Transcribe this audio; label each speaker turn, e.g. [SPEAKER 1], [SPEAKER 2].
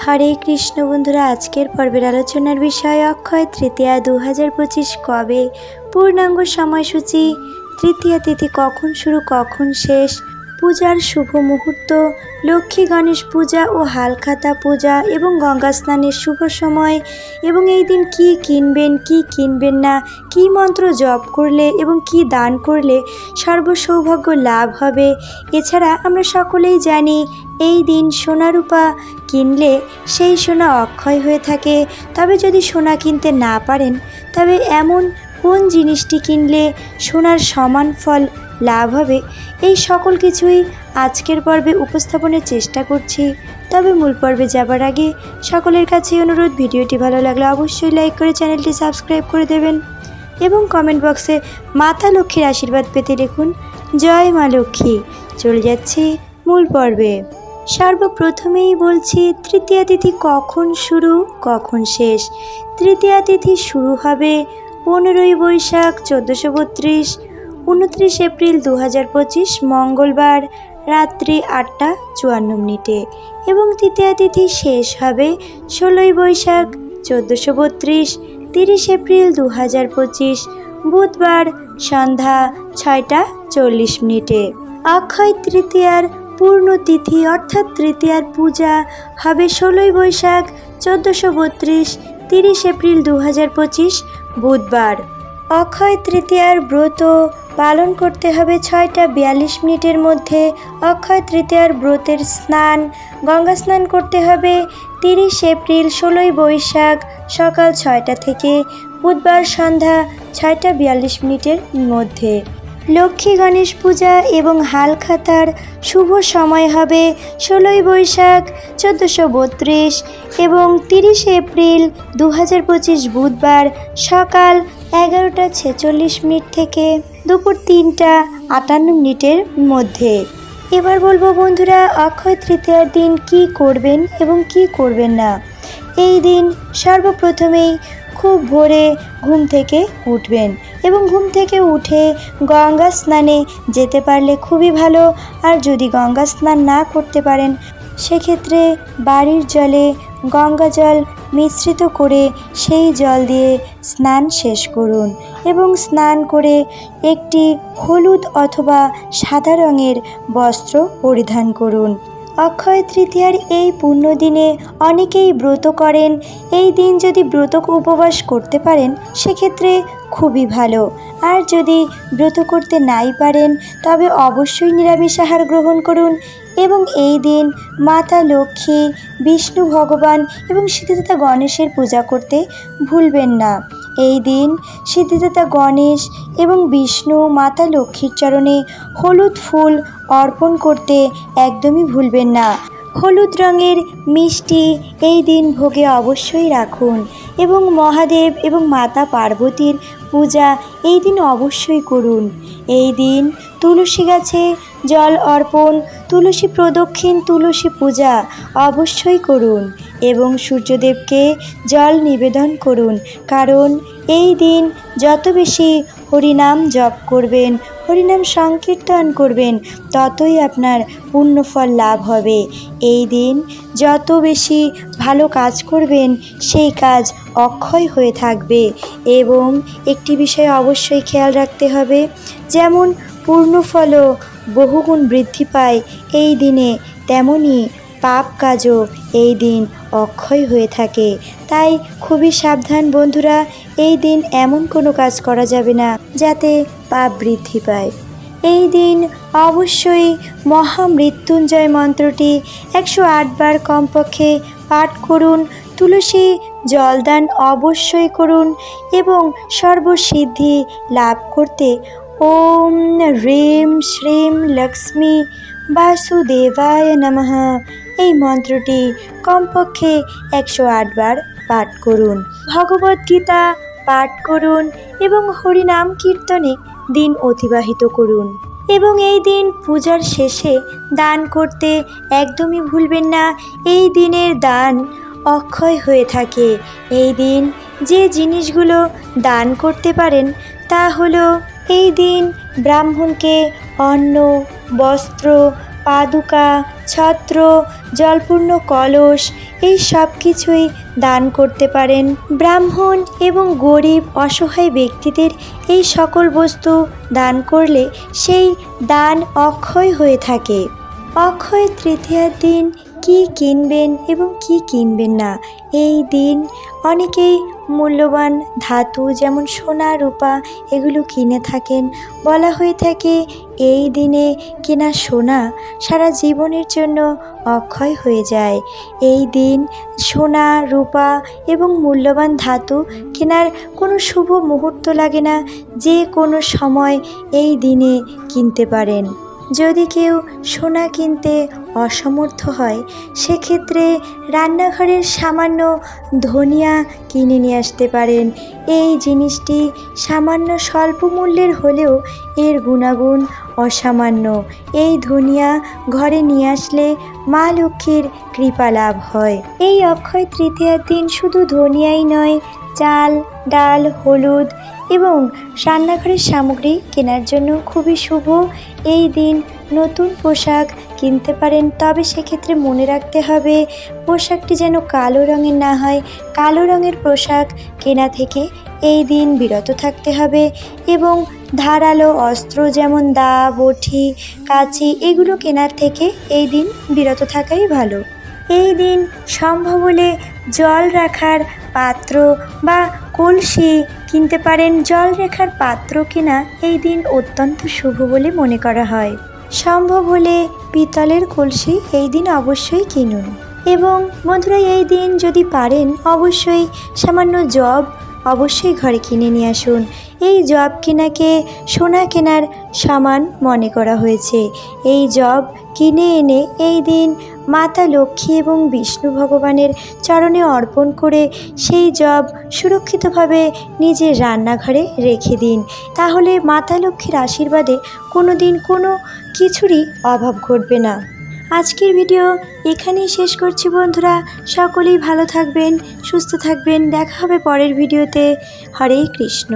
[SPEAKER 1] হরে কৃষ্ণ বন্ধুরা, আজকের পর্বের আলোচনার বিষয় অক্ষয় তৃতীয়া 2025 কবে, পূর্ণাঙ্গ সময়সূচি, তৃতীয়া তিথি কখন শুরু কখন শেষ, পূজার শুভ মুহূর্ত, লক্ষ্মী গণেশ পূজা ও হালখাতা পূজা এবং গঙ্গা স্নানের শুভ সময়, এবং এই দিন কি কিনবেন কি কিনবেন না, কি মন্ত্র জপ করলে এবং কি দান করলে সর্বসৌভাগ্য লাভ হবে। এছাড়া আমরা সকলেই জানি এই দিন সোনা রূপা কিনলে সেই সোনা অক্ষয় হয়ে থাকে। তবে যদি সোনা কিনতে না পারেন তবে এমন কোন জিনিসটি কিনলে সোনার সমান ফল লাভ হবে, এই সকল কিছুই আজকের পর্বে উপস্থাপনের চেষ্টা করছি। তবে মূল পর্বে যাবার আগে সকলের কাছে অনুরোধ, ভিডিওটি ভালো লাগলে অবশ্যই লাইক করে চ্যানেলটি সাবস্ক্রাইব করে দেবেন এবং কমেন্ট বক্সে মাতা লক্ষ্মীর আশীর্বাদ পেতে লিখুন জয় মা লক্ষ্মী। চলে যাচ্ছি মূল পর্বে। সর্বপ্রথমেই বলছি তৃতীয়া তিথি কখন শুরু কখন শেষ। তৃতীয়া তিথি শুরু হবে 15ই বৈশাখ 1432, 29 এপ্রিল 2025 মঙ্গলবার রাত্রি 8:54 এবং তৃতীয়া তিথি শেষ হবে 16ই বৈশাখ 1432, 30 এপ্রিল 2025 বুধবার সন্ধ্যা 6:40। অক্ষয় তৃতীয়ার পূর্ণ তিথি অর্থাৎ তৃতীয়ার পূজা হবে 16ই বৈশাখ 1432, 30 এপ্রিল 2025 বুধবার। অক্ষয় তৃতীয়ার ব্রত পালন করতে হবে 6:42 মধ্যে। অক্ষয় তৃতীয়ার ব্রতের স্নান, গঙ্গা স্নান করতে হবে 30 এপ্রিল 16ই বৈশাখ সকাল 6টা থেকে বুধবার সন্ধ্যা 6:42 মধ্যে। লক্ষ্মী গণেশ পূজা এবং হালখাতার শুভ সময় হবে 16ই বৈশাখ 1432 এবং 30 এপ্রিল 2025 বুধবার সকাল 11:46 থেকে দুপুর 3:58 মধ্যে। এবার বলবো বন্ধুরা, অক্ষয় তৃতীয়ার দিন কি করবেন এবং কি করবেন না। এই দিন সর্বপ্রথমেই খুব ভোরে ঘুম থেকে উঠবেন এবং ঘুম থেকে উঠে গঙ্গা স্নানে যেতে পারলে খুবই ভালো। আর যদি গঙ্গা স্নান না করতে পারেন সেক্ষেত্রে বাড়ির জলে গঙ্গা জল মিশ্রিত করে সেই জল দিয়ে স্নান শেষ করুন এবং স্নান করে একটি হলুদ অথবা সাদা রঙের বস্ত্র পরিধান করুন। অক্ষয় তৃতীয়ার এই পুণ্য দিনে অনেকেই ব্রত করেন। এই দিন যদি ব্রত উপবাস করতে পারেন সেক্ষেত্রে খুবই ভালো। আর যদি ব্রত করতে নাই পারেন তবে অবশ্যই নিরামিষ আহার গ্রহণ করুন এবং এই দিন মাতা লক্ষ্মী, বিষ্ণু ভগবান এবং সিদ্ধিদাতা গণেশের পূজা করতে ভুলবেন না। এই দিন সিদ্ধিদাতা গণেশ এবং বিষ্ণু মাতা লক্ষ্মীর চরণে হলুদ ফুল অর্পণ করতে একদমই ভুলবেন না। হলুদ রঙের মিষ্টি এই দিন ভোগে অবশ্যই রাখুন এবং মহাদেব এবং মাতা পার্বতীর পূজা এই দিন অবশ্যই করুন। এই দিন তুলসী গাছে জল অর্পণ, তুলসী প্রদক্ষিণ, তুলসী পূজা অবশ্যই করুন এবং সূর্যদেবকে জল নিবেদন করুন। কারণ এই দিন যত বেশি হরিনাম জপ করবেন, হরিনাম সংকীর্তন করবেন, ততই আপনার পুণ্যফল লাভ হবে। এই দিন যত বেশি ভালো কাজ করবেন সেই কাজ অক্ষয় হয়ে থাকবে। এবং একটি বিষয় অবশ্যই খেয়াল রাখতে হবে, যেমন পূর্ণফলও বহুগুণ বৃদ্ধি পায় এই দিনে, তেমনি পাপ কাজও এই দিন অক্ষয় হয়ে থাকে। তাই খুবই সাবধান বন্ধুরা, এই দিন এমন কোনো কাজ করা যাবে না যাতে পাপ বৃদ্ধি পায়। এই দিন অবশ্যই মহামৃত্যুঞ্জয় মন্ত্রটি 108 বার কমপক্ষে পাঠ করুন। তুলসী জলদান অবশ্যই করুন এবং সর্বসিদ্ধি লাভ করতে ওম হ্রিম শ্রীম লক্ষ্মী বাসুদেবায় নমঃ এই মন্ত্রটি কমপক্ষে 108 বার পাঠ করুন। ভগবদ্গীতা পাঠ করুন এবং হরিনাম কীর্তনে দিন অতিবাহিত করুন। এবং এই দিন পূজার শেষে দান করতে একদমই ভুলবেন না। এই দিনের দান অক্ষয় হয়ে থাকে। এই দিন যে জিনিসগুলো দান করতে পারেন তা হলো, এই দিন ব্রাহ্মণকে অন্ন, বস্ত্র, পাদুকা, ছত্র, জলপূর্ণ কলস এই সব কিছুই দান করতে পারেন। ব্রাহ্মণ এবং গরিব অসহায় ব্যক্তিদের এই সকল বস্তু দান করলে সেই দান অক্ষয় হয়ে থাকে। অক্ষয় তৃতীয়ার দিন কি কিনবেন এবং কি কিনবেন না, এই দিন অনেকেই মূল্যবান ধাতু যেমন সোনা রূপা এগুলো কিনে থাকেন। বলা হয়ে থাকে এই দিনে কেনা সোনা সারা জীবনের জন্য অক্ষয় হয়ে যায়। এই দিন সোনা রূপা এবং মূল্যবান ধাতু কেনার কোনো শুভ মুহূর্ত লাগে না, যে কোনো সময় এই দিনে কিনতে পারেন। যদি কেউ সোনা কিনতে অসমর্থ হয় সেক্ষেত্রে রান্নাঘরের সামান্য ধনিয়া কিনে নিয়ে আসতে পারেন। এই জিনিসটি সামান্য স্বল্প মূল্যের হলেও এর গুণাগুণ অসামান্য। এই ধনিয়া ঘরে নিয়ে আসলে মা লক্ষ্মীর কৃপা লাভ হয়। এই অক্ষয় তৃতীয়ার দিন শুধু ধনিয়াই নয়, চাল, ডাল, হলুদ এবং রান্নাঘরের সামগ্রী কেনার জন্য খুবই শুভ। এই দিন নতুন পোশাক কিনতে পারেন, তবে সেক্ষেত্রে মনে রাখতে হবে পোশাকটি যেন কালো রঙের না হয়। কালো রঙের পোশাক কেনা থেকে এই দিন বিরত থাকতে হবে এবং ধারালো অস্ত্র যেমন দা, বটি, কাঁচি এগুলো কেনার থেকে এই দিন বিরত থাকাই ভালো। এই দিন সম্ভব হলে জল রাখার পাত্র বা কলসি কিনতে পারেন। জল রাখার পাত্র কেনা এই দিন অত্যন্ত শুভ বলে মনে করা হয়। সম্ভব হলে পিতলের কলসি এই দিন অবশ্যই কিনুন। এবং বন্ধুরা, এই দিন যদি পারেন অবশ্যই সামান্য জব অবশ্যই ঘরে কিনে নিয়ে আসুন। এই জব কেনাকে সোনা কেনার সমান মনে করা হয়েছে। এই জব কিনে এনে এই দিন মাতা লক্ষ্মী এবং বিষ্ণু ভগবানের চরণে অর্পণ করে সেই জব সুরক্ষিতভাবে নিজের রান্নাঘরে রেখে দিন। তাহলে মাতা লক্ষ্মীর আশীর্বাদে কোনো দিন কোনো কিছুরই অভাব ঘটবে না। আজকের ভিডিও এখানেই শেষ করছি বন্ধুরা। সকলেই ভালো থাকবেন, সুস্থ থাকবেন। দেখা হবে পরের ভিডিওতে। হরে কৃষ্ণ।